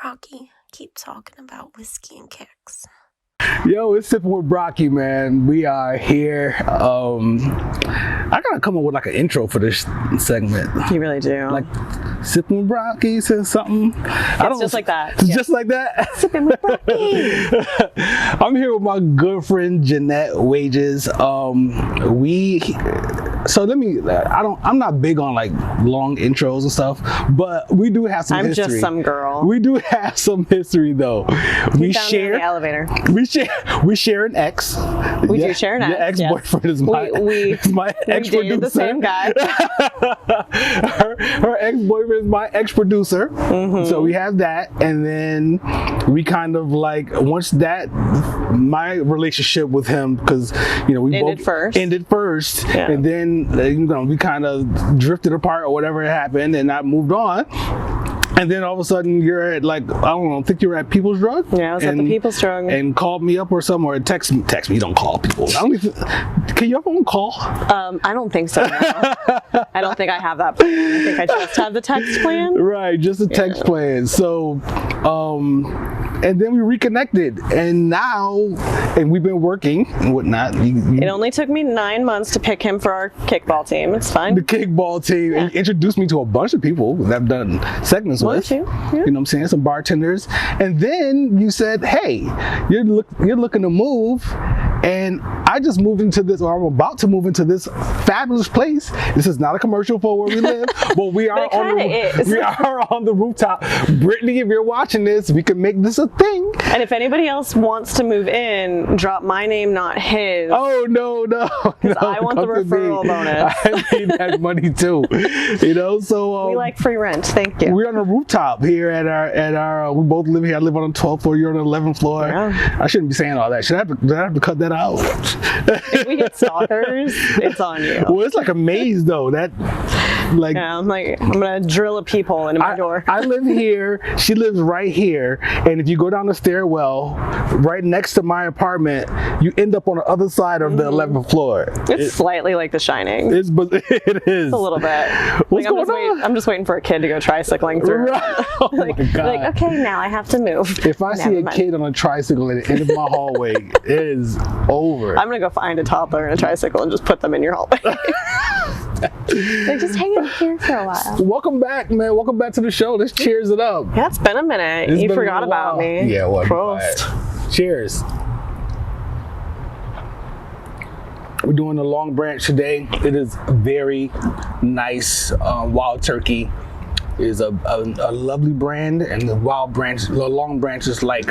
Brocky. Keep talking about whiskey and kicks. Yo, it's Sipping with Brocky, man. We are here. I gotta come up with like an intro for this segment. You really do. Like, Sipping with Brocky says something. It's just like that. It's just like that. Sipping with Brocky. I'm here with my good friend Jeanette Wages. I'm not big on like long intros and stuff, but we do have some history. I'm just some girl. We do have some history though. We share in the elevator. We share an ex. We do share an ex. Your ex-boyfriend is my ex-producer. We dated the same guy. her ex-boyfriend is my ex-producer. Mm-hmm. So we have that, and then we kind of like my relationship with him, because we ended first, yeah. And then we kind of drifted apart or whatever happened, and I moved on. And then all of a sudden you're at I think you were at People's Drug? Yeah, I was at the People's Drug. And called me up or something, or text me. You don't call people. Can your phone call? I don't think so. No. I don't think I have that plan. I think I just have the text plan. Right, just a text plan. So, and then we reconnected, and we've been working and whatnot. It only took me 9 months to pick him for our kickball team. It's fine. The kickball team. Yeah. And introduced me to a bunch of people that I've done segments with. Yeah. You know what I'm saying? Some bartenders. And then you said, hey, you're looking to move. And I just moved into this, or I'm about to move into this fabulous place. This is not a commercial for where we live, but we are on the rooftop. Brittany, if you're watching this, we can make this a thing. And if anybody else wants to move in, drop my name, not his. Oh, no. I want the referral bonus. I need that money too. So we like free rent. Thank you. We're on a rooftop here at our. We both live here. I live on the 12th floor. You're on the 11th floor. Yeah. I shouldn't be saying all that. Should I have to cut that out? If we get stalkers, it's on you. Well, it's like a maze though. I'm gonna drill a peephole into my door. I live here. She lives right here, and if you go down the stairwell right next to my apartment, you end up on the other side of the 11th floor. It's slightly like The Shining. It is. It's a little bit. What's going on? I'm just waiting for a kid to go tricycling through. Right. Oh my God. Okay, now I have to move. If I see a kid on a tricycle at the end of my hallway, it is over. I'm gonna go find a toddler and a tricycle and just put them in your hallway. They're just hanging here for a while. Welcome back, man. Welcome back to the show. Let's cheers it up. Yeah, it's been a minute. You forgot about me. Yeah, well, Prost. Cheers. We're doing the Long Branch today. It is very nice. Wild Turkey is a lovely brand, and the Long Branch is like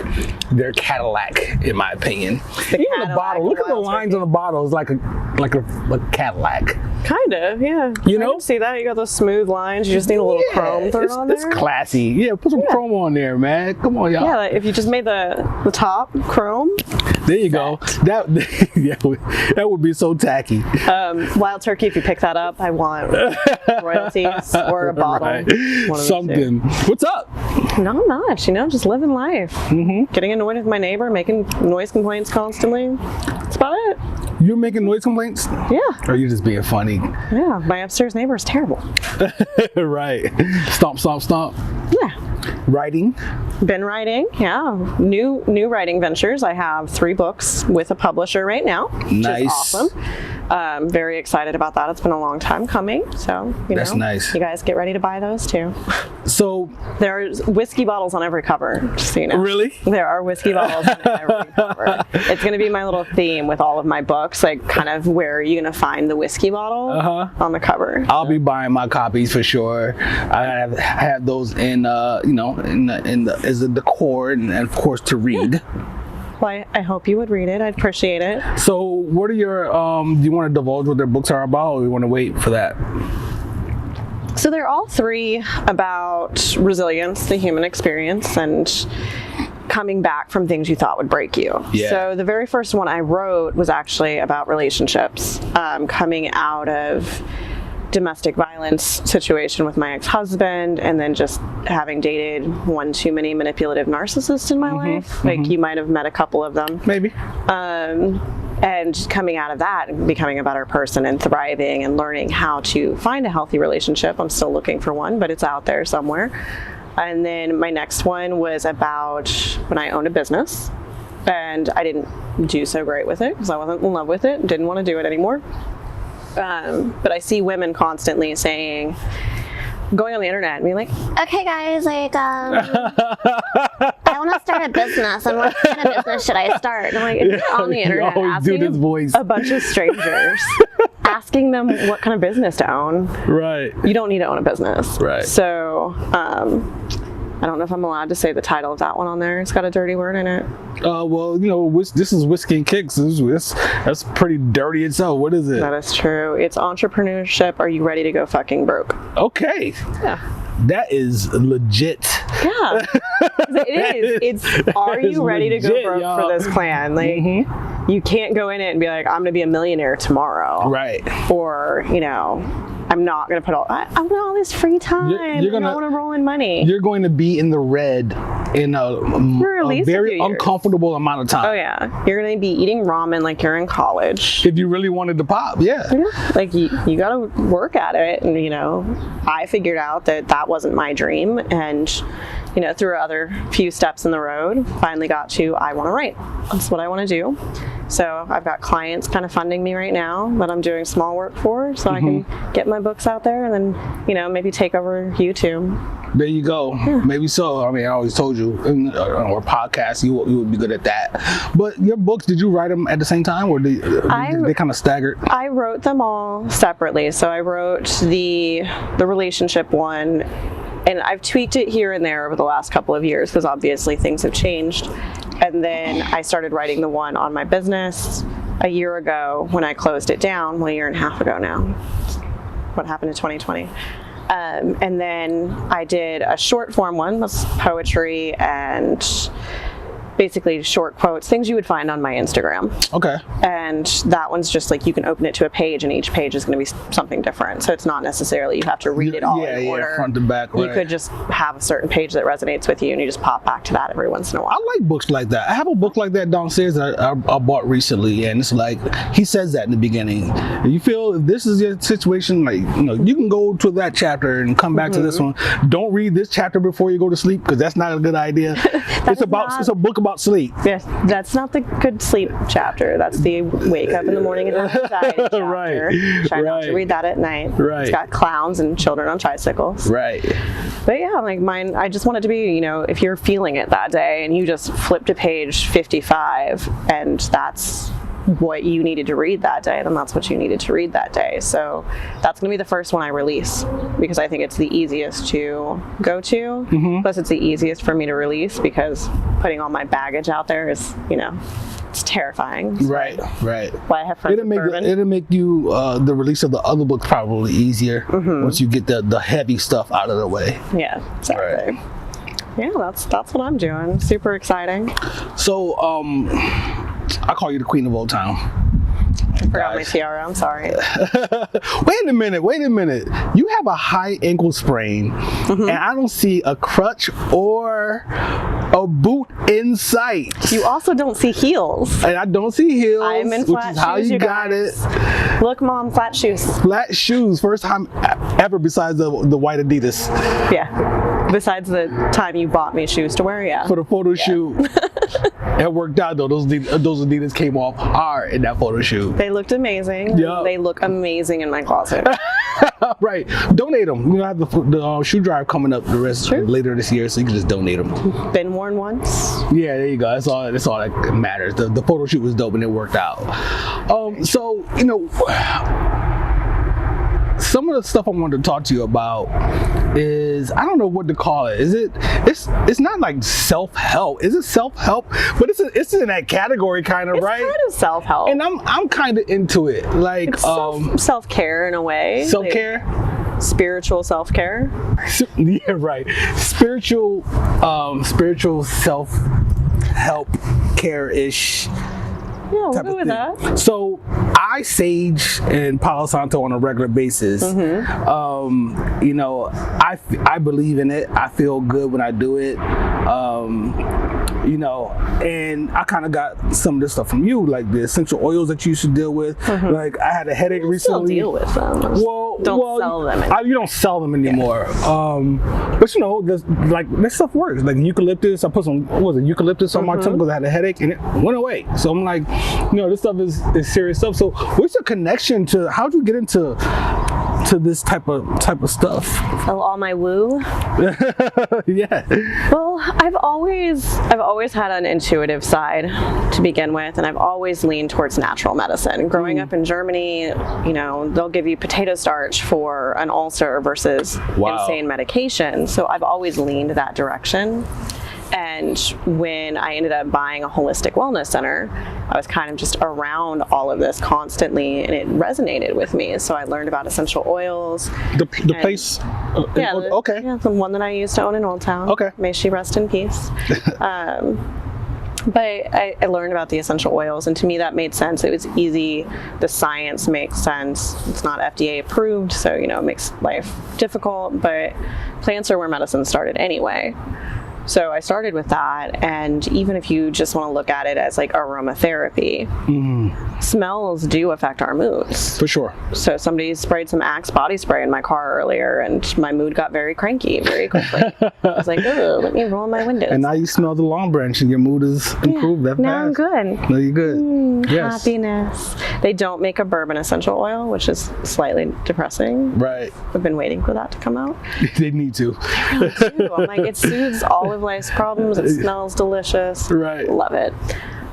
their Cadillac, in my opinion. Even the bottle. Look at the lines on the bottle. It's like a Cadillac. Kind of, yeah. I can see that. You got those smooth lines. You just need a little chrome thrown on there. It's classy. Yeah, put some chrome on there, man. Come on, y'all. Yeah, like if you just made the top chrome. There you go. That would be so tacky. Wild Turkey, if you pick that up, I want royalties or a bottle. Right. Something. What's up? Not much, just living life. Mm-hmm. Getting annoyed with my neighbor, making noise complaints constantly. That's about it. You're making noise complaints? Yeah. Or are you just being funny? Yeah, my upstairs neighbor is terrible. Right. Stomp, stomp, stomp. Yeah. Writing? Been writing, yeah. New writing ventures. I have 3 books with a publisher right now, which is awesome. Very excited about that. It's been a long time coming, so that's nice. You guys get ready to buy those too. So there's whiskey bottles on every cover, just so you know. Really? There are whiskey bottles on every cover. It's going to be my little theme with all of my books, like kind of where are you going to find the whiskey bottle on the cover. I'll be buying my copies for sure. I have those in as a decor and of course to read. Well, I hope you would read it. I'd appreciate it. So what are your, do you want to divulge what their books are about, or you want to wait for that? So they're all 3 about resilience, the human experience, and coming back from things you thought would break you. Yeah. So the very first one I wrote was actually about relationships, coming out of domestic violence situation with my ex-husband, and then just having dated one too many manipulative narcissists in my life. Like you might have met a couple of them. Maybe. And coming out of that and becoming a better person and thriving and learning how to find a healthy relationship. I'm still looking for one, but it's out there somewhere. And then my next one was about when I owned a business, and I didn't do so great with it because I wasn't in love with it, didn't want to do it anymore. But I see women constantly saying, going on the internet and being like, okay guys, like, I want to start a business, and what kind of business should I start? And I'm like, if you're on the internet asking a bunch of strangers, asking them what kind of business to own, right? You don't need to own a business, right? So, I don't know if I'm allowed to say the title of that one on there. It's got a dirty word in it. Well, you know, this is Whiskey and Kicks. That's pretty dirty itself. What is it? That is true. It's entrepreneurship. Are you ready to go fucking broke? Okay. Yeah. That is legit. Yeah. It is. It's, are you ready to go broke for this plan? Like, you can't go in it and be like, I'm going to be a millionaire tomorrow. Right. Or, you know, I'm not going to put I've got all this free time. I don't want to roll in money. You're going to be in the red in a very uncomfortable amount of time. Oh, yeah. You're going to be eating ramen like you're in college. If you really wanted to pop, yeah. Like, you got to work at it. And, you know, I figured out that wasn't my dream. And, you know, through other few steps in the road, finally got to, I want to write. That's what I want to do. So I've got clients kind of funding me right now that I'm doing small work for, so I can get my books out there and then, you know, maybe take over YouTube. There you go. Yeah. Maybe so. I mean, I always told you on our podcast you would be good at that. But your books, did you write them at the same time, or they kind of staggered? I wrote them all separately. So I wrote the relationship one, and I've tweaked it here and there over the last couple of years because obviously things have changed. And then I started writing the one on my business a year ago when I closed it down, a year and a half ago now. What happened in 2020? And then I did a short form one, that's poetry and basically short quotes, things you would find on my Instagram. Okay. And that one's just like you can open it to a page and each page is going to be something different. So it's not necessarily you have to read it all in order. Front to back, right. You could just have a certain page that resonates with you and you just pop back to that every once in a while. I like books like that. I have a book like that downstairs that I bought recently, and it's like, he says that in the beginning. You feel if this is your situation, like, you know, you can go to that chapter and come back to this one. Don't read this chapter before you go to sleep because that's not a good idea. It's a book about sleep. Yes, that's not the good sleep chapter. That's the wake up in the morning and have anxiety chapter. Right. Try not to read that at night. Right. It's got clowns and children on tricycles. Right. But yeah, like mine, I just want it to be, you know, if you're feeling it that day and you just flip to page 55 and that's what you needed to read that day, then that's what you needed to read that day. So that's going to be the first one I release because I think it's the easiest to go to. Plus it's the easiest for me to release because putting all my baggage out there is, you know, it's terrifying. So right. Why I have friends with bourbon. It'll make you the release of the other book probably easier once you get the heavy stuff out of the way. Yeah, exactly. Right. Yeah, that's what I'm doing. Super exciting. So I call you the queen of Old Town. I forgot my tiara, I'm sorry. Wait a minute. You have a high ankle sprain, and I don't see a crutch or a boot in sight. You also don't see heels. And I don't see heels, I'm in flat which is how shoes, you got guys. it. Look, Mom, flat shoes. Flat shoes, first time ever besides the white Adidas. Yeah. Besides the time you bought me shoes to wear, yeah. For the photo shoot. It worked out though. Those Adidas came off hard in that photo shoot. They looked amazing. Yep. They look amazing in my closet. Right. Donate them. You know, I have the shoe drive coming up later this year, so you can just donate them. Been worn once. Yeah, there you go. That's all that matters. The photo shoot was dope and it worked out. So, you know, some of the stuff I wanted to talk to you about is, I don't know what to call it. It's not like self-help. Is it self-help? But it's in that category kind of, right? It's kind of self-help. And I'm kind of into it. Like it's self-care in a way. Self-care? Like, spiritual self-care. Yeah, right. Spiritual self-help care-ish. Yeah, we'll go with that. So I sage in Palo Santo on a regular basis. You know, I believe in it. I feel good when I do it. you know, and I kind of got some of this stuff from you, like the essential oils that you used to deal with. Like I had a headache recently. Still deal with them. Don't sell them anymore. You don't sell them anymore. But you know, this stuff works. Like eucalyptus, I put some eucalyptus on my tongue because I had a headache and it went away. So I'm like, you know, this stuff is serious stuff. So what's your connection to? How'd you get into this type of stuff? Oh, all my woo. Yeah. Well, I've always had an intuitive side to begin with, and I've always leaned towards natural medicine. Growing up in Germany, you know, they'll give you potato starch for an ulcer versus insane medication. So I've always leaned that direction. And when I ended up buying a holistic wellness center, I was kind of just around all of this constantly, and it resonated with me. So I learned about essential oils. The place? Okay. Yeah, the one that I used to own in Old Town. Okay. May she rest in peace. But I learned about the essential oils, and to me that made sense. It was easy. The science makes sense. It's not FDA approved, so you know, it makes life difficult, but plants are where medicine started anyway. So I started with that, and even if you just want to look at it as like aromatherapy, smells do affect our moods. For sure. So somebody sprayed some Axe body spray in my car earlier, and my mood got very cranky very quickly. I was like, oh, let me roll my windows. And now you smell the long branch, and your mood is improved. Yeah, now I'm good. No, you're good. Yes. Happiness. They don't make a bourbon essential oil, which is slightly depressing. Right. I've been waiting for that to come out. They need to. They really do. I'm like, it soothes all of life's problems. It smells delicious. Right. Love it.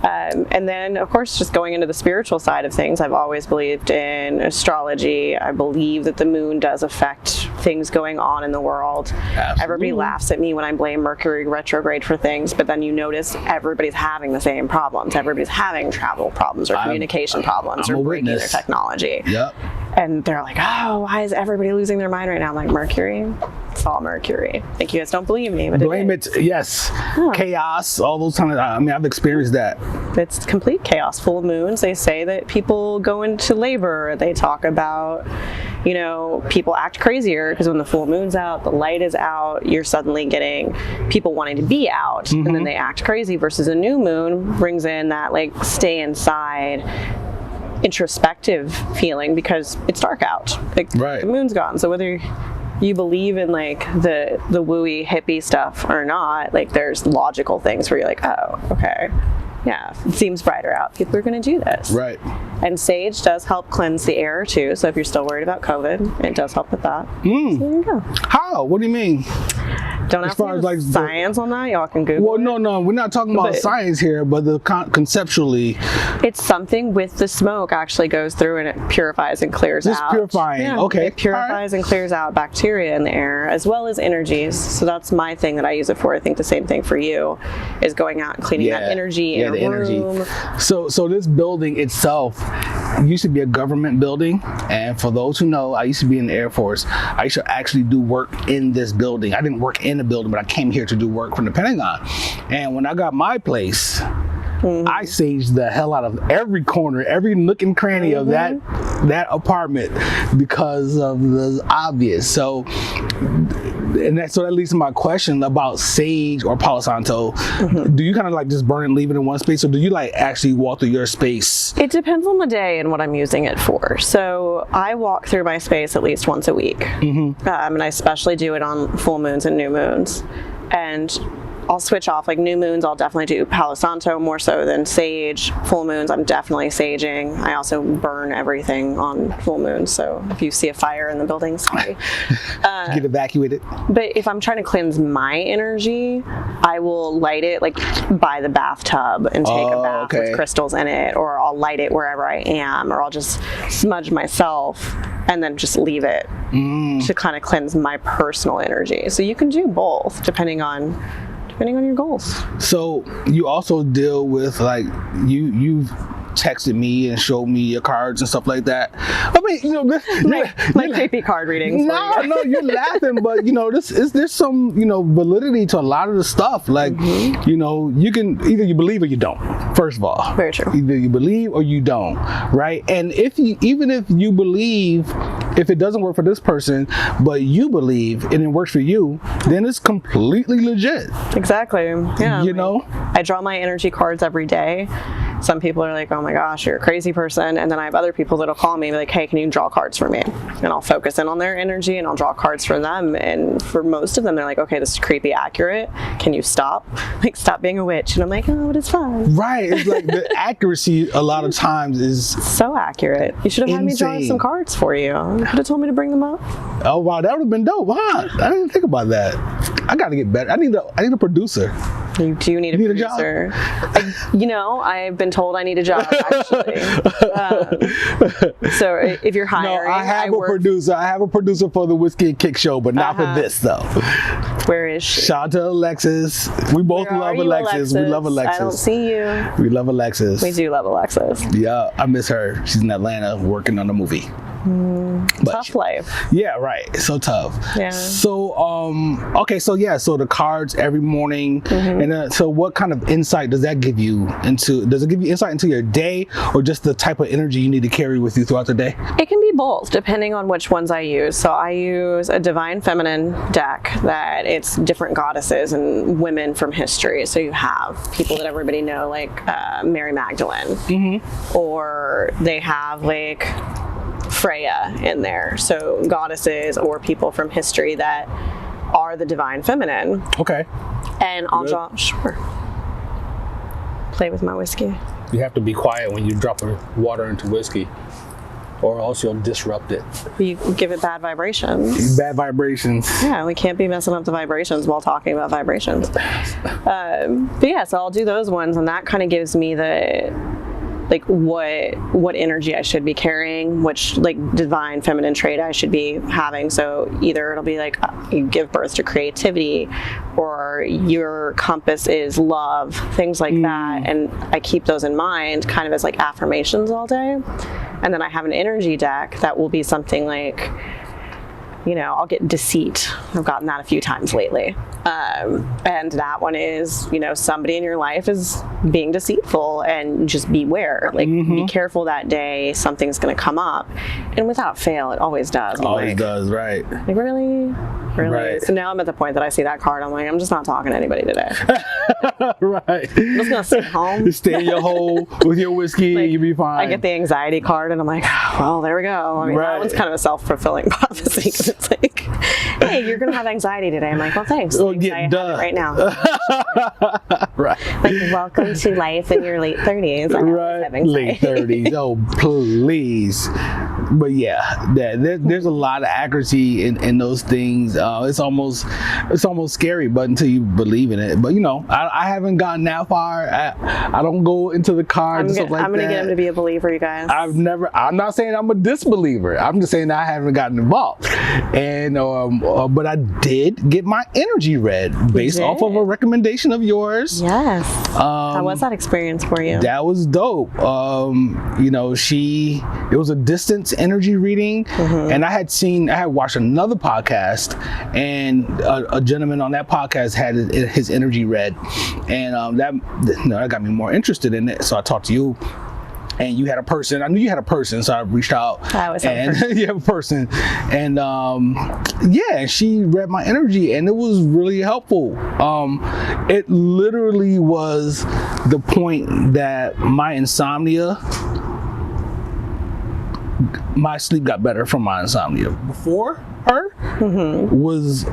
And then, of course, just going into the spiritual side of things, I've always believed in astrology. I believe that the moon does affect things going on in the world. Absolutely. Everybody laughs at me when I blame Mercury retrograde for things, but then you notice everybody's having the same problems. Everybody's having travel problems or communication problems or breaking their technology. Yep. And they're like, oh, why is everybody losing their mind right now? I'm like, Mercury? It's all Mercury. I think you guys don't believe me, but blame it. Yes. Chaos, all those kind of, I mean, I've experienced that. It's complete chaos. Full moons, they say that people go into labor. They talk about, you know, people act crazier because when the full moon's out, the light is out, you're suddenly getting people wanting to be out, and then they act crazy, versus a new moon brings in that like stay inside, introspective feeling because it's dark out. Like the moon's gone. So whether you believe in like the wooey hippie stuff or not, like there's logical things where you're like, oh, okay. Yeah, it seems brighter out. People are going to do this. Right. And sage does help cleanse the air too. So if you're still worried about COVID, it does help with that. So there you go. How? What do you mean? Don't ask me like science on that. Y'all can Google. Well, no, we're not talking about science here, but conceptually, it's something with the smoke actually goes through and it purifies and clears out. Just purifying. Okay. It purifies and clears out bacteria in the air as well as energies. So that's my thing that I use it for. I think the same thing for you is going out and cleaning that energy in a room. So this building itself used to be a government building, and for those who know, I used to be in the Air Force. I used to actually do work in this building. I didn't work in the building, but I came here to do work from the Pentagon. And when I got my place, I saged the hell out of every corner, every nook and cranny of that apartment because of the obvious. So that leads to my question about sage or Palo Santo. Do you kind of like just burn and leave it in one space, or do you like actually walk through your space? It depends on the day and what I'm using it for. So I walk through my space at least once a week, and I especially do it on full moons and new moons. And I'll switch off. Like new moons, I'll definitely do Palo Santo more so than sage. Full moons, I'm definitely saging. I also burn everything on full moons. So if you see a fire in the building, sorry. Get evacuated. But if I'm trying to cleanse my energy, I will light it like by the bathtub and take a bath with crystals in it, or I'll light it wherever I am, or I'll just smudge myself and then just leave it to kind of cleanse my personal energy. So you can do both depending on your goals. So you also deal with like you've texted me and showed me your cards and stuff like that. I mean, you know, like creepy card readings. No, you're laughing, but you know, there's some, you know, validity to a lot of the stuff. Like, you know, you can either you believe or you don't. First of all, very true. Either you believe or you don't, right? And even if you believe, if it doesn't work for this person, but you believe and it works for you, then it's completely legit. Exactly. Yeah. You know, I draw my energy cards every day. Some people are like, oh my gosh, you're a crazy person. And then I have other people that'll call me and be like, hey, can you draw cards for me? And I'll focus in on their energy and I'll draw cards for them. And for most of them, they're like, okay, this is creepy accurate. Can you stop? Like, stop being a witch. And I'm like, oh, it's fine. Right. It's like the accuracy a lot of times is so accurate. You should have had me draw some cards for you. You could have told me to bring them up. Oh, wow. That would have been dope. Huh? I didn't think about that. I got to get better. I need a producer. You do need a producer. I've been told I need a job, actually. So if you're hiring, I have a producer. I have a producer for the Whiskey and Kick show, but not for this though. Where is she? Shout out to Alexis. We both love Alexis. We love Alexis. I don't see you. We love Alexis. We do love Alexis. Yeah, I miss her. She's in Atlanta working on a movie. Tough life. Yeah, right. So tough. Yeah. So okay, so the cards every morning, and so what kind of insight does that give you into? Does it give you insight into your day, or just the type of energy you need to carry with you throughout the day? It can be both, depending on which ones I use. So I use a Divine Feminine deck that it's different goddesses and women from history. So you have people that everybody know, like Mary Magdalene, or they have like Freya in there, so goddesses or people from history that are the divine feminine. Okay. And I'll draw, play with my whiskey. You have to be quiet when you drop water into whiskey, or else you'll disrupt it. You give it bad vibrations. Bad vibrations. Yeah, we can't be messing up the vibrations while talking about vibrations. But yeah, so I'll do those ones, and that kind of gives me the like what energy I should be carrying, which like divine feminine trait I should be having. So either it'll be like you give birth to creativity, or your compass is love, things like that. And I keep those in mind kind of as like affirmations all day. And then I have an energy deck that will be something like, I'll get deceit. I've gotten that a few times lately. And that one is, somebody in your life is being deceitful, and just beware. Like, be careful that day. Something's going to come up. And without fail, it always does. Always does, right. Like, really? Right. So now I'm at the point that I see that card, I'm like, I'm just not talking to anybody today. Right. I'm just going to stay home. Stay in your hole with your whiskey, like, you'll be fine. I get the anxiety card, and I'm like, well, there we go. I mean, that one's kind of a self-fulfilling prophecy, because it's like, hey, you're going to have anxiety today. I'm like, well, thanks. Oh, yeah, duh. Right now. Right. Like, welcome to life in your late 30s. Right. Late 30s. Oh, please. But yeah, there's a lot of accuracy in those things. It's almost scary, but until you believe in it. But I haven't gotten that far. I don't go into the cards and stuff like that. I'm gonna get him to be a believer, you guys. I'm not saying I'm a disbeliever. I'm just saying I haven't gotten involved. And but I did get my energy read based off of a recommendation of yours. Yes. How was that experience for you? That was dope. It was a distance energy reading, and I had watched another podcast, and a gentleman on that podcast had his energy read, and that got me more interested in it. So I talked to you. And you had a person. I knew you had a person, so I reached out. You have a person, and she read my energy, and it was really helpful. It literally was the point that my sleep got better from my insomnia. Before her was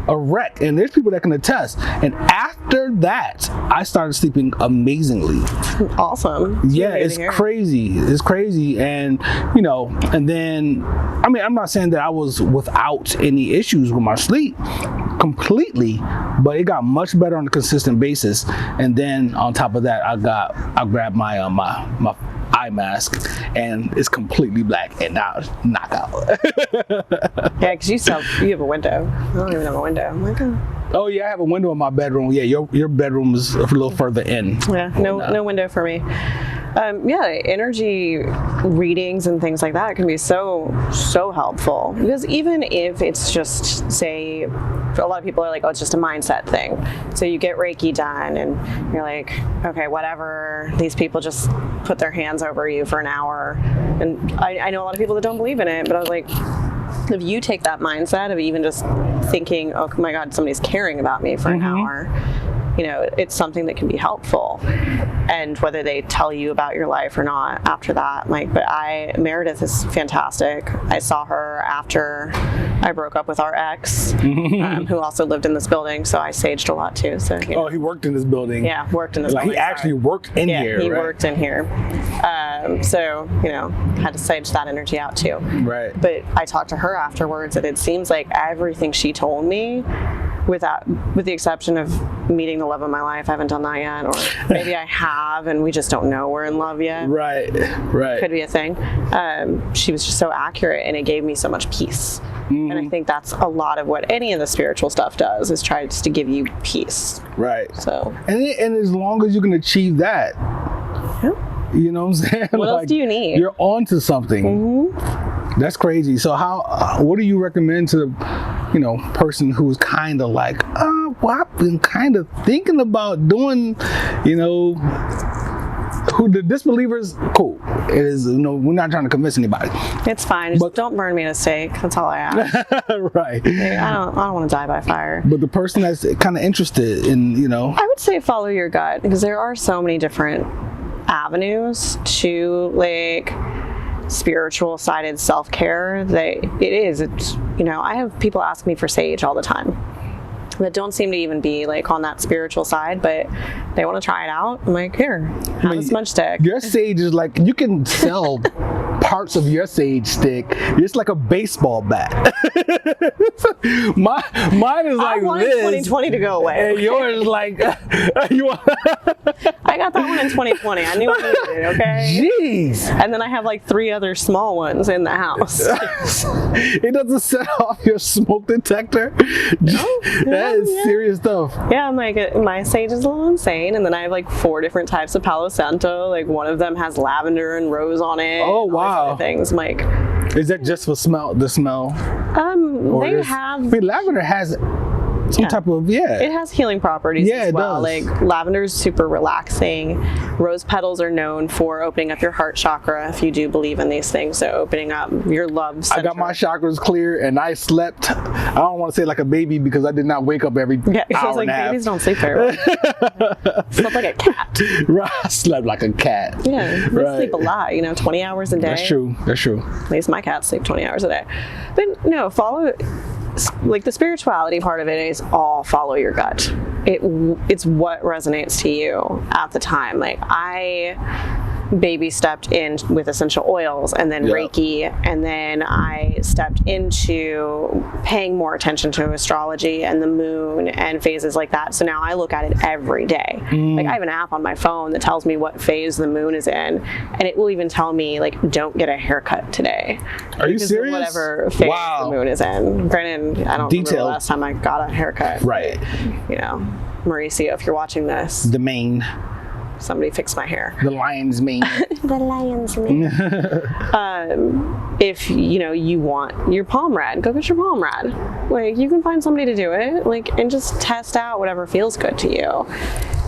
a wreck, and there's people that can attest. And after that, I started sleeping amazingly. Awesome. Yeah, it's crazy. It's crazy, and and then I'm not saying that I was without any issues with my sleep completely, but it got much better on a consistent basis. And then on top of that, I grabbed my my eye mask, and it's completely black, and now it's knockout. Yeah, because you have a window. I don't even have a window. I'm like, oh yeah, I have a window in my bedroom. Yeah, your bedroom is a little further in. Yeah, no window for me. Energy readings and things like that can be so helpful, because even if it's just, say, a lot of people are like, oh, it's just a mindset thing. So you get Reiki done and you're like, okay, whatever, these people just put their hands over you for an hour. And I know a lot of people that don't believe in it, but I was like, if you take that mindset of even just thinking, oh my God, somebody's caring about me for an hour, it's something that can be helpful. And whether they tell you about your life or not after that, Meredith is fantastic. I saw her after I broke up with our ex, who also lived in this building, so I saged a lot too. So Oh, he worked in this building. Yeah, worked in this building. He actually worked in here. He right? worked in here. So had to sage that energy out too. Right. But I talked to her afterwards, and it seems like everything she told me, with the exception of meeting the love of my life, I haven't done that yet, or maybe I have and we just don't know we're in love yet. Right. Could be a thing. She was just so accurate, and it gave me so much peace. And I think that's a lot of what any of the spiritual stuff does, is try just to give you peace. Right. So. And as long as you can achieve that, you know what I'm saying? What else do you need? You're on to something. That's crazy. So what do you recommend to the, person who's kind of like, well, I've been kind of thinking about doing, who the disbelievers, cool. It is, we're not trying to convince anybody. It's fine. Just don't burn me at a stake. That's all I ask. Right. I don't want to die by fire. But the person that's kind of interested in, I would say follow your gut, because there are so many different avenues to spiritual sided self-care. It's I have people ask me for sage all the time that don't seem to even be on that spiritual side, but they want to try it out. I'm like, here, have a smudge stick. Your sage is you can sell parts of your sage stick. It's like a baseball bat. Mine is I want this. 2020 to go away. And yours is I got that one in 2020. I knew I needed it, okay? Jeez. And then I have 3 other small ones in the house. It doesn't set off your smoke detector? No. That is serious stuff. Yeah, I'm my sage is a little insane. And then I have 4 different types of Palo Santo. One of them has lavender and rose on it. Oh, wow. Things. Is that just for the smell? They have... lavender has some type of, It has healing properties as well. It does. Lavender is super relaxing. Rose petals are known for opening up your heart chakra, if you do believe in these things. So opening up your love center. I got my chakras clear, and I slept. I don't want to say like a baby, because I did not wake up every hour and a half. Babies don't sleep very well. Slept like a cat. Right, I slept like a cat. Yeah, they sleep a lot. 20 hours a day. That's true. At least my cats sleep 20 hours a day. But no, follow. The spirituality part of it is all follow your gut. It's what resonates to you at the time. I baby stepped in with essential oils, and then Reiki, and then I stepped into paying more attention to astrology and the moon and phases like that. So now I look at it every day. I have an app on my phone that tells me what phase the moon is in, and it will even tell me don't get a haircut today. Are you serious? Whatever phase the moon is in. Granted, I don't remember the last time I got a haircut. Right. Mauricio, if you're watching this, the mane. Somebody fix my hair. The lion's mane. The lion's mane. If you want your palm read, go get your palm read. You can find somebody to do it. And just test out whatever feels good to you.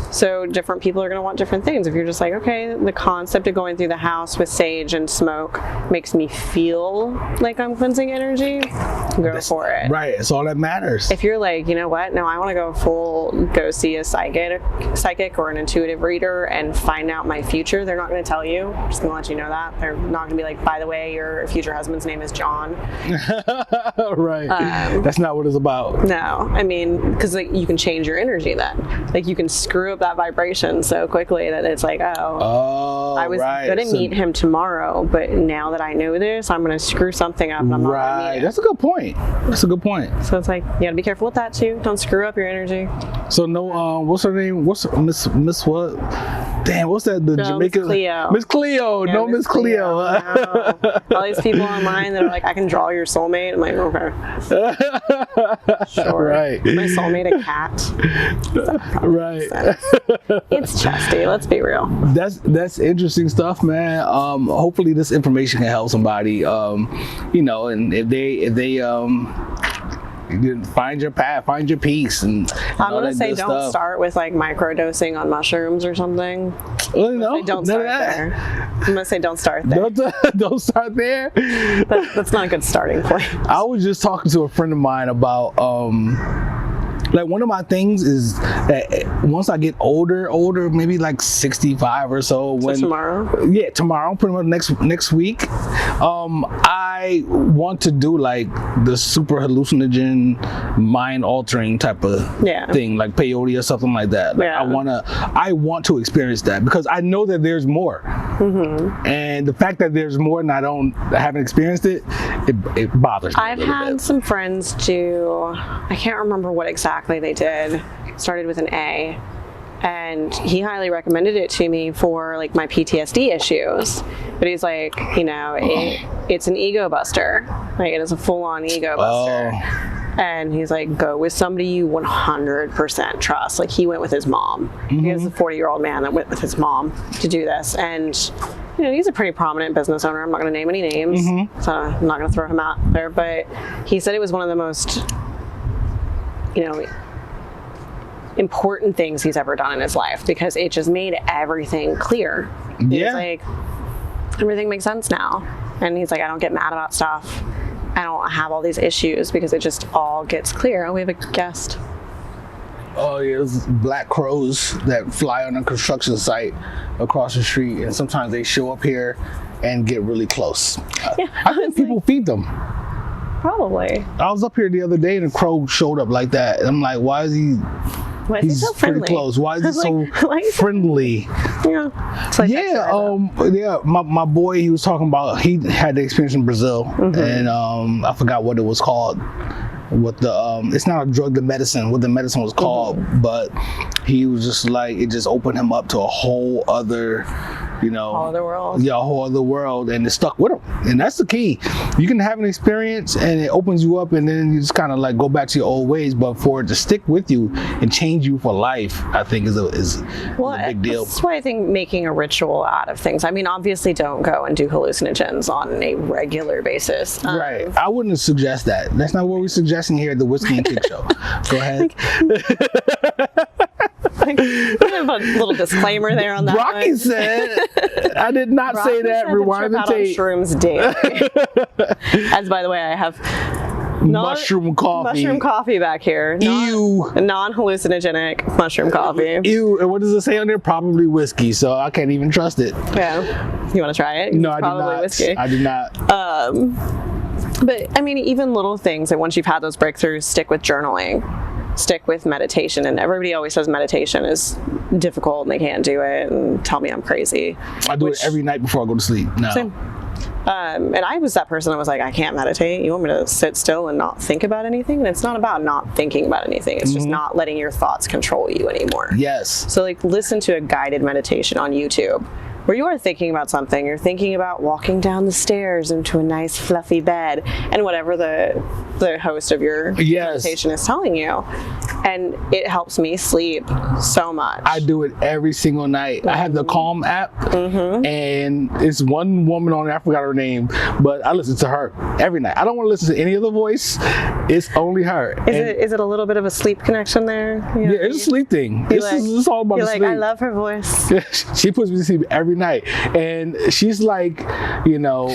So different people are going to want different things. If you're just okay, the concept of going through the house with sage and smoke makes me feel like I'm cleansing energy, for it. Right, it's all that matters. If you're you know what, no, I want to go see a psychic or an intuitive reader and find out my future, they're not going to tell you. I'm just going to let you know that. They're not going to be by the way, your future husband's name is John. Right. That's not what it's about. No, because you can change your energy then. You can screw up that vibration so quickly that it's I was going to meet him tomorrow, but now that I know this, I'm going to screw something up and I'm not going to meet him. That's a good point. So it's you got to be careful with that too. Don't screw up your energy. So no, what's her name? What's Miss what? damn, what's that? The Jamaican Cleo. Miss Cleo. Yeah, No, Miss Cleo. No. All these people online that are like, I can draw your soulmate. I'm like, okay. Sure. Right. My soulmate a cat. Right. It's chesty, let's be real. That's interesting stuff, man. Hopefully this information can help somebody. You know, and if they find your path, find your peace, and I'm gonna say don't stuff. start with like microdosing on mushrooms or something. Well, no, don't start there. I'm gonna say don't start there. Don't start there. That's not a good starting point. I was just talking to a friend of mine about like one of my things is that once I get older, maybe like 65 or so. So tomorrow? Yeah, tomorrow, pretty much next week. I want to do like the super hallucinogen, mind-altering type of thing, like peyote or something like that. Like I want to experience that because I know that there's more. And the fact that there's more and I haven't experienced it bothers me. I've had some friends do, I can't remember what exactly they did, started with an A, and he highly recommended it to me for like my PTSD issues, but he's like, you know, it's an ego buster, like it is a full-on ego buster. And he's like, go with somebody you 100% trust. Like he went with his mom. He was a 40-year-old man that went with his mom to do this, and you know, he's a pretty prominent business owner. I'm not going to name any names, so I'm not going to throw him out there, but he said it was one of the most, you know, important things he's ever done in his life because it just made everything clear. He's like, everything makes sense now. And he's like, I don't get mad about stuff. I don't have all these issues because it just all gets clear. Oh, we have a guest. Oh yeah, there's black crows that fly on a construction site across the street, and sometimes they show up here and get really close. I think people feed them. Probably. I was up here the other day and a crow showed up like that, and I'm like, why is he? He's so friendly. Pretty close. Why is he so friendly? Yeah. It's like my boy, he was talking about, he had the experience in Brazil, and I forgot what it was called. What the it's not a drug, the medicine, what the medicine was called, but he was just like, it just opened him up to a whole other, you know, whole other world. Yeah, a whole other world, and it stuck with him. And that's the key. You can have an experience and it opens you up, and then you just kind of like go back to your old ways, but for it to stick with you and change you for life, I think is a big deal. That's why I think making a ritual out of things. I mean, obviously don't go and do hallucinogens on a regular basis. Right. I wouldn't suggest that. That's not what we're suggesting here at the Whiskey and Kick Show. Go ahead. We have a little disclaimer there on that. Brocky said, I did not say that. Rewind the tape. Shrooms daily. As by the way, I have mushroom coffee back here. Ew. Non-hallucinogenic mushroom coffee. Ew. And what does it say on there? Probably whiskey. So I can't even trust it. Yeah. You want to try it? No, I did not. Whiskey. I did not. But I mean, even little things that once you've had those breakthroughs, stick with journaling, stick with meditation. And everybody always says meditation is difficult and they can't do it and tell me I'm crazy. I do it every night before I go to sleep. No. Same. And I was that person that was like, I can't meditate. You want me to sit still and not think about anything? And it's not about not thinking about anything. It's just not letting your thoughts control you anymore. Yes. So like listen to a guided meditation on YouTube where you are thinking about something. You're thinking about walking down the stairs into a nice fluffy bed and whatever the host of your meditation is telling you. And it helps me sleep so much. I do it every single night. I have the Calm app, and it's one woman on there, I forgot her name, but I listen to her every night. I don't want to listen to any other voice. It's only her. Is it a little bit of a sleep connection there? You know, yeah, it's a sleep thing. It's all about the sleep. I love her voice. She puts me to sleep every night. And she's like, you know,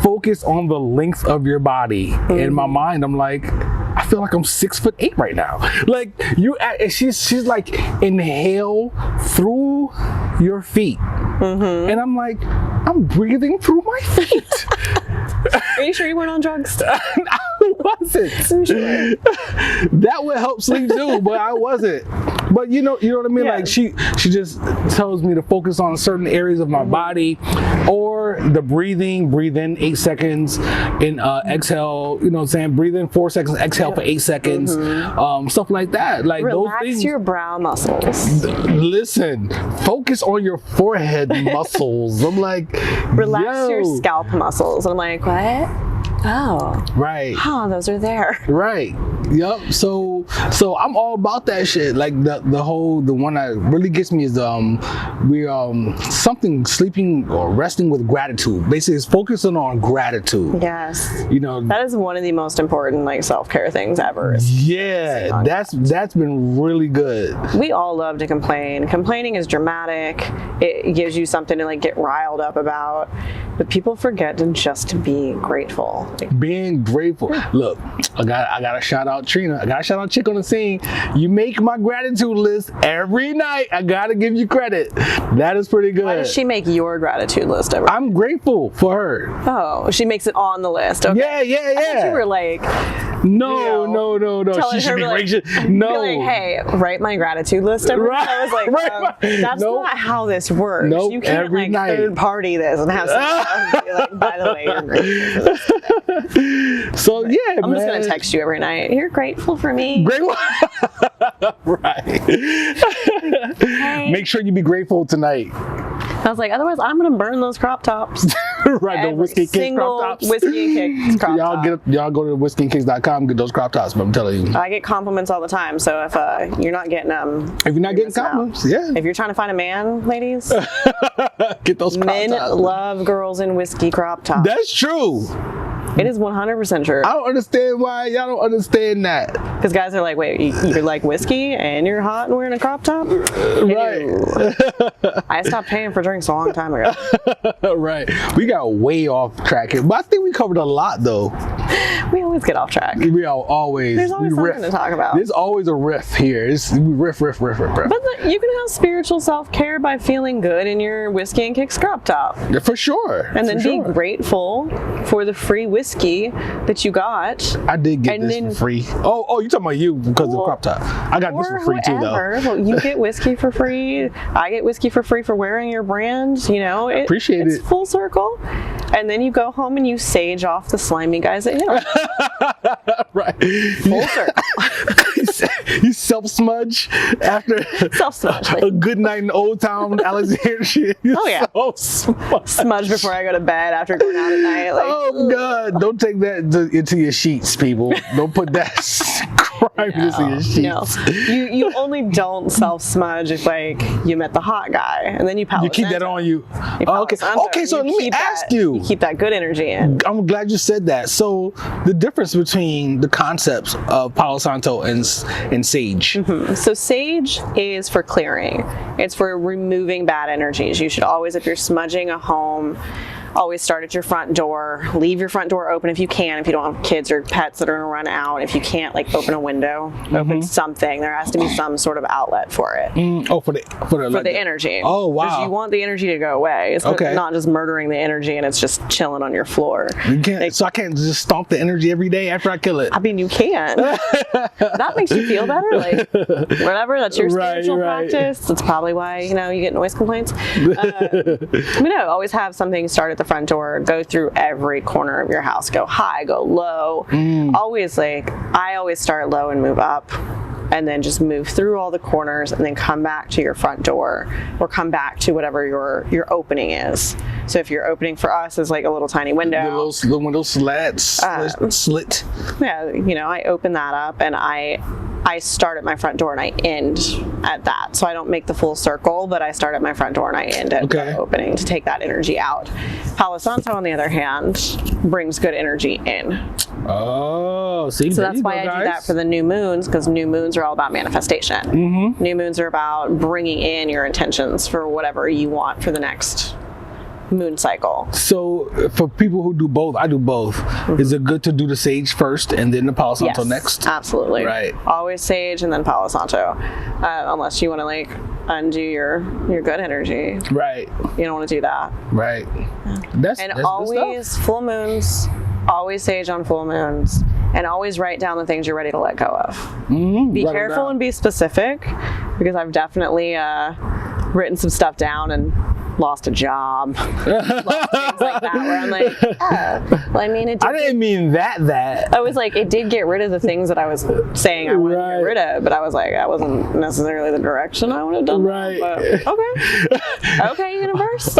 focus on the length of your body. In my mind, I'm like, I feel like I'm 6'8" right now. Like she's like, inhale through your feet. And I'm like, I'm breathing through my feet. Are you sure you weren't on drugs? I wasn't. I'm sure. That would help sleep too, but I wasn't. But you know what I mean? Yeah. Like she just tells me to focus on certain areas of my body, or the breathing. Breathe in 8 seconds, and exhale. You know what I'm saying? Breathe in 4 seconds, exhale for 8 seconds. Stuff like that. Like Relax those things. your brow muscles. Listen, focus on your forehead muscles. I'm like, Relax your yo. scalp muscles. And I'm like, what? Oh. Right. Oh, those are there. Right. Yep. So I'm all about that shit. Like the one that really gets me is something sleeping or resting with gratitude. Basically, it's focusing on gratitude. Yes. You know, that is one of the most important like self-care things ever. Yeah, that's been really good. We all love to complain. Complaining is dramatic. It gives you something to like get riled up about. But people forget to just be grateful. Being grateful. Look, I got to shout out Trina. I got to shout out Chick on the scene. You make my gratitude list every night. I got to give you credit. That is pretty good. Why does she make your gratitude list every I'm grateful for her. Oh, she makes it on the list. Okay. Yeah. I thought you were like, no. Telling She should her, be like, gracious. No. Be like, hey, write my gratitude list every Right. night. I was like, that's Nope. not how this works. Nope. You can't Every like night. third party this and have someone else be like, by the way, you're grateful for this. So yeah, I'm just gonna text you every night. You're grateful for me. Grateful. Right. Hey. Make sure you be grateful tonight. I was like, otherwise I'm gonna burn those crop tops. Right, the Every Whiskey Kicks single crop tops. Whiskey Kicks crop top. Y'all go to whiskeyandkicks.com, get those crop tops. But I'm telling you, I get compliments all the time. So if you're not getting them, if you're not getting missing out. compliments, yeah, If you're trying to find a man, ladies, get those crop men tops. love girls in whiskey crop tops. That's true. It is 100% true. I don't understand why y'all don't understand that. Because guys are like, wait, you like whiskey and you're hot and wearing a crop top? Right. I stopped paying for drinks a long time ago. Right. We got way off track here, but I think we covered a lot though. We always get off track. We are always. There's always we something riff. to talk about. There's always a riff here. We riff. But you can have spiritual self-care by feeling good in your whiskey and kicks crop top. For sure. And then for be sure. grateful for the free whiskey that you got. I did get and this then, for free. Oh, you talking about you because of the crop top. I got this for free too though. Well, you get whiskey for free. I get whiskey for free for wearing your brand. You know, Appreciate it's it. full circle. And then you go home and you sage off the slimy guys at Hill. Right. Full circle. You self-smudge after Self-smudge. a good night in Old Town Alexandria. Oh, yeah. Smudge. Smudge before I go to bed after going out at night. Like, Oh God! Don't take that into your sheets, people. Don't put that criminess in your sheets. no. You only don't self-smudge if like you met the hot guy and then you Palo You keep that Santo. on you. You Palo Okay. Santo. Okay. So You let me keep ask that- you. You keep that good energy in. I'm glad you said that. So the difference between the concepts of Palo Santo and sage. So sage is for clearing. It's for removing bad energies. You should always, if you're smudging a home, always start at your front door. Leave your front door open if you can. If you don't have kids or pets that are going to run out. If you can't, like open a window, open something. There has to be some sort of outlet for it. Oh, for the Energy. Oh, wow. Because you want the energy to go away. It's Okay. not just murdering the energy and it's just chilling on your floor. You can't. So I can't just stomp the energy every day after I kill it. I mean, you can. That makes you feel better. Like, whatever, that's your spiritual practice. That's probably why, you get noise complaints. Always have something start at the front door, go through every corner of your house, go high, go low. Always I always start low and move up. And then just move through all the corners and then come back to your front door or come back to whatever your opening is. So if your opening for us is like a little tiny window. The window slit. Yeah, I open that up and I start at my front door and I end at that. So I don't make the full circle, but I start at my front door and I end at the opening to take that energy out. Palo Santo, on the other hand, brings good energy in. Oh, see, so that's why I do that for the new moons, because new moons are all about manifestation. New moons are about bringing in your intentions for whatever you want for the next moon cycle. So for people who do both, I do both. Is it good to do the sage first and then the Palo Santo next? Absolutely. Right. Always sage and then Palo Santo, unless you want to undo your good energy. Right. You don't want to do that. Right. That's always full moons. Always sage on full moons, and always write down the things you're ready to let go of. Be careful and be specific, because I've definitely written some stuff down and lost a job. Lost things like that where I'm like, oh. Well, I mean, I didn't mean that. I was like, it did get rid of the things that I was saying I wanted to get rid of, but I was like, that wasn't necessarily the direction I would have done. Right. That, but okay, universe.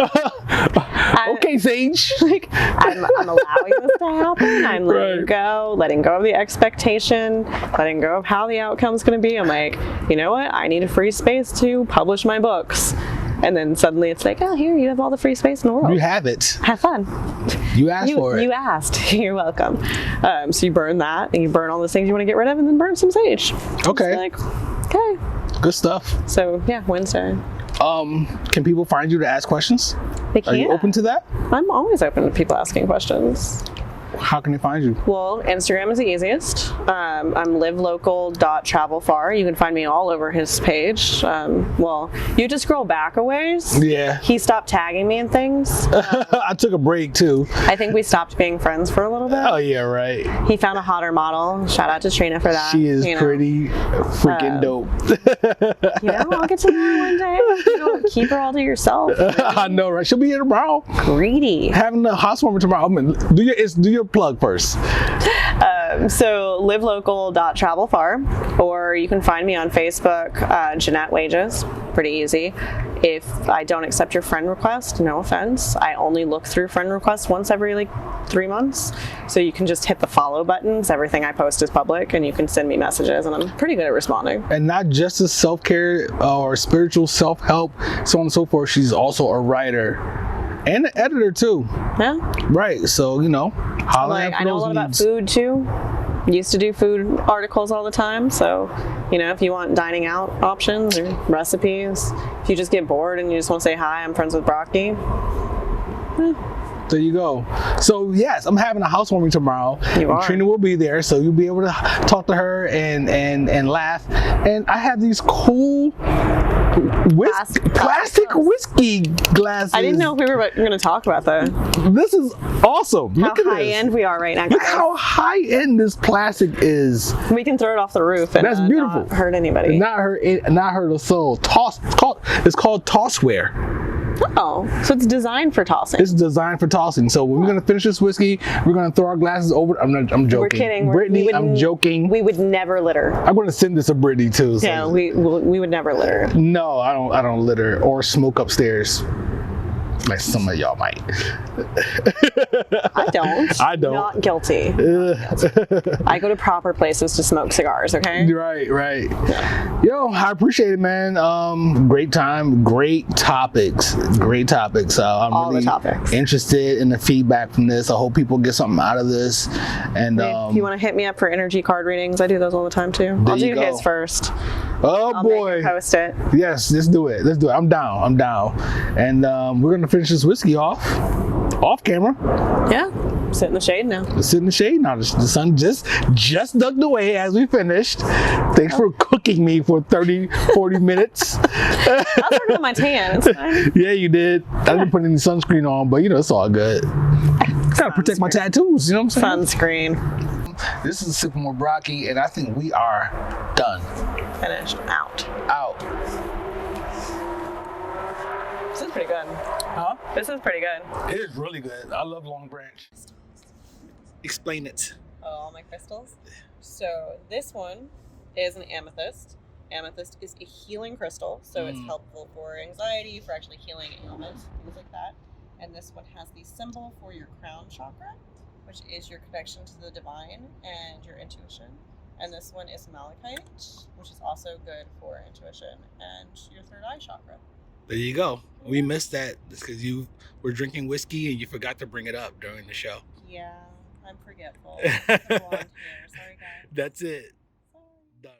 Okay, Sage. Like, I'm allowing this to happen. I'm letting go of the expectation, letting go of how the outcome's going to be. I'm like, you know what? I need a free space to publish my books. And then suddenly it's like, oh, here, you have all the free space in the world. You have it. Have fun. You asked for it. You asked. You're welcome. So you burn that, and you burn all those things you want to get rid of, and then burn some sage. Okay. Like, okay. Good stuff. So, yeah, Wednesday. Can people find you to ask questions? They can. Are you open to that? I'm always open to people asking questions. How can they find you? Well, Instagram is the easiest. I'm livelocal.travelfar. You can find me all over his page. Well, you just scroll back a ways. Yeah. He stopped tagging me in things. I took a break too. I think we stopped being friends for a little bit. Oh yeah, right. He found a hotter model. Shout out to Trina for that. She is pretty freaking dope. I'll get to know her one day. You don't keep her all to yourself. I know, right? She'll be here tomorrow. Greedy. Having a housewarming tomorrow. Do your plug first. So livelocal.travelfar, or you can find me on Facebook, Jeanette Wages. Pretty easy. If I don't accept your friend request, no offense, I only look through friend requests once every 3 months. So you can just hit the follow buttons. Everything I post is public, and you can send me messages, and I'm pretty good at responding. And not just a self-care or spiritual self-help, so on and so forth. She's also a writer and an editor too. Yeah. Right. So, holla I know a lot about food too. Used to do food articles all the time. So, if you want dining out options or recipes, if you just get bored and you just want to say, hi, I'm friends with Brocky. There you go. So yes, I'm having a housewarming tomorrow. You are. Trina will be there, so you'll be able to talk to her and laugh. And I have these cool plastic whiskey glasses. I didn't know if we were going to talk about that. This is awesome. Look at high end we are right now, guys. Look how high end this plastic is. We can throw it off the roof and that's beautiful. Not hurt anybody. Not hurt a soul. It's called tossware. Oh, so it's designed for tossing. It's designed for tossing. So when we're gonna finish this whiskey, we're gonna throw our glasses over. I'm joking. We're kidding. Brittany, I'm joking. We would never litter. I'm gonna send this to Brittany too. So. Yeah, we would never litter. No, I don't litter or smoke upstairs. Like some of y'all might. I don't. I don't. Not guilty. I go to proper places to smoke cigars, okay? Right. Yo, I appreciate it, man. Great time, great topics. I'm all really the topics. Interested in the feedback from this. I hope people get something out of this. And if you want to hit me up for energy card readings, I do those all the time too. I'll do his first. Oh I'll boy. Post it. Yes, let's do it. I'm down. And we're gonna finish this whiskey off camera. Yeah, sit in the shade now. Sit in the shade now. The sun just ducked away as we finished. Thanks for cooking me for 30-40 minutes. I was working on my tan. It's fine. Yeah, you did. I didn't put any sunscreen on, but it's all good. Gotta protect my tattoos, you know what I'm saying? Sunscreen. This is Sipping With Brocky, and I think we are done. Finished. Out. This is pretty good. Huh? This is pretty good. It is really good. I love Long Branch. Explain it. Oh, all my crystals? So this one is an amethyst. Amethyst is a healing crystal, so it's helpful for anxiety, for actually healing ailments, things like that. And this one has the symbol for your crown chakra, which is your connection to the divine and your intuition. And this one is malachite, which is also good for intuition and your third eye chakra. There you go. We missed that because you were drinking whiskey and you forgot to bring it up during the show. Yeah, I'm forgetful. Sorry, guys. That's it.